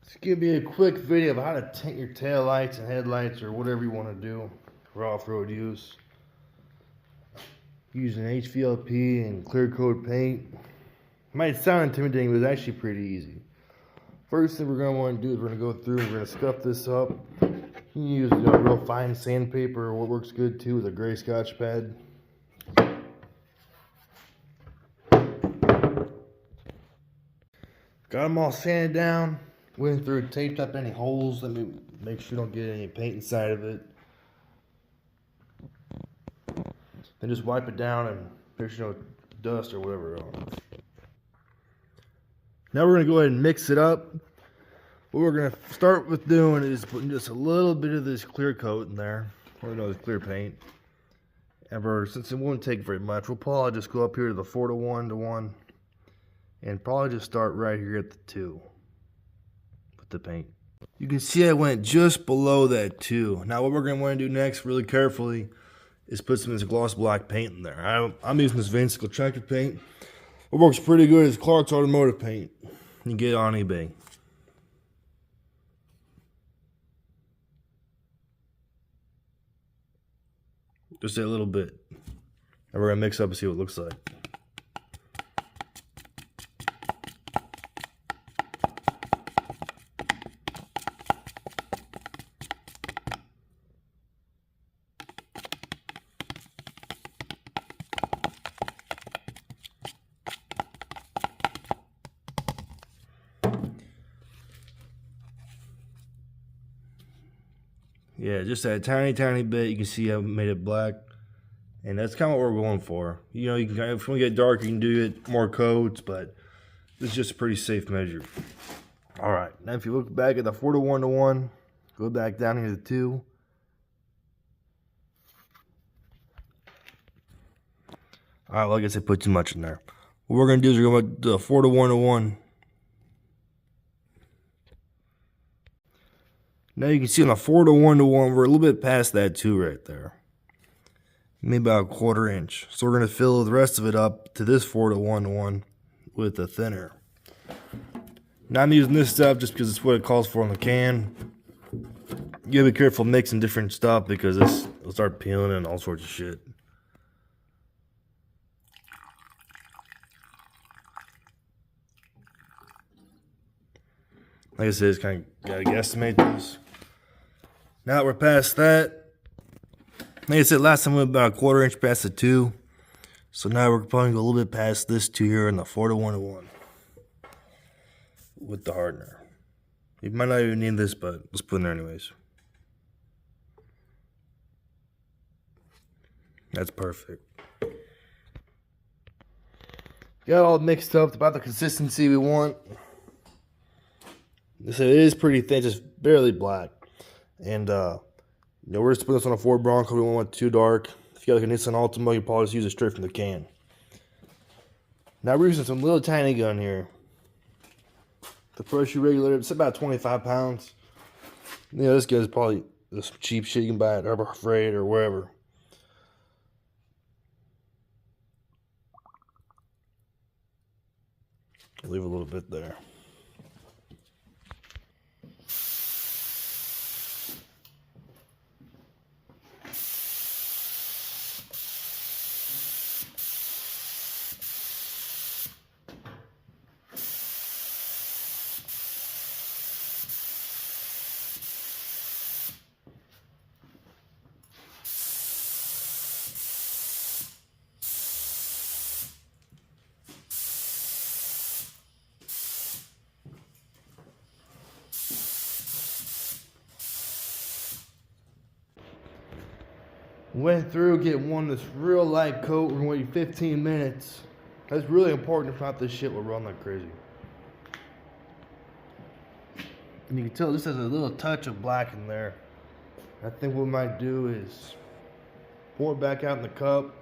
It's gonna be a quick video of how to tint your tail lights and headlights or whatever you want to do for off-road use. Using HVLP and Clearcoat paint. Might sound intimidating, but it's actually pretty easy. First thing we're gonna want to do is we're gonna go through and we're gonna scuff this up. You can use real fine sandpaper, or what works good too is a gray Scotch pad. Got them all sanded down. Went through and taped up any holes. Let me make sure you don't get any paint inside of it. Then just wipe it down and there's no dust or whatever on it. Now we're going to go ahead and mix it up. What we're going to start with doing is putting just a little bit of this clear coat in there. Or no, this clear paint. And since it won't take very much, we'll probably just go up here to the 4:1 and probably just start right here at the 2 with the paint. You can see I went just below that 2. Now what we're going to want to do next, really carefully, is put some of this gloss black paint in there. I'm using this Vince Tractor paint. What works pretty good is Clark's Automotive paint. You get it on eBay. Just a little bit. And we're going to mix up and see what it looks like. Yeah, just that tiny bit. You can see I made it black. And that's kind of what we're going for. You know, you can if you want to get dark, you can do it more coats, but it's just a pretty safe measure. All right, now if you look back at the 4:1, go back down here to the 2. All right, well, I guess I put too much in there. What we're going to do is we're going to do the 4:1. Now you can see on the 4:1, we're a little bit past that 2 right there. Maybe about a 1/4 inch. So we're going to fill the rest of it up to this 4:1 with a thinner. Now I'm using this stuff just because it's what it calls for on the can. You gotta be careful mixing different stuff because it'll start peeling and all sorts of shit. Like I said, it's kind of gotta guesstimate this. Now that we're past that, like I said, last time we went about a 1/4 inch past the 2. So now we're probably go a little bit past this 2 here in the 4:1 with the hardener. You might not even need this, but let's put it in there anyways. That's perfect. Got all mixed up about the consistency we want. So it is pretty thin, just barely black. And you know, we're just putting this on a Ford Bronco. We don't want it too dark. If you got like a Nissan Altima, you probably just use it straight from the can. Now we're using some little tiny gun here. The pressure regulator, it's about 25 pounds. You know, this guy's probably this cheap shit you can buy at Harbor Freight or wherever. Leave a little bit there. Went through, get this real light coat. We're gonna wait 15 minutes. That's really important. If not, this shit will run like crazy. And you can tell this has a little touch of black in there. I think what we might do is pour it back out in the cup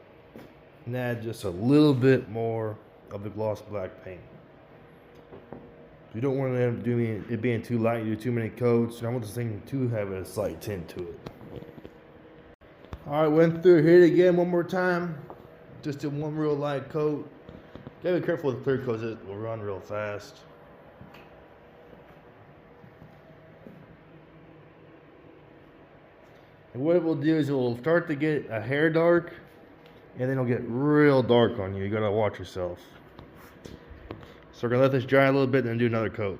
and add just a little bit more of the gloss black paint. You don't want it being too light. You do too many coats. And I want this thing to have a slight tint to it. Alright, went through, hit it again one more time. Just did one real light coat. Gotta be careful with the third coat, it will run real fast. And what it will do is it will start to get a hair dark, and then it'll get real dark on you. You gotta watch yourself. So we're gonna let this dry a little bit and then do another coat.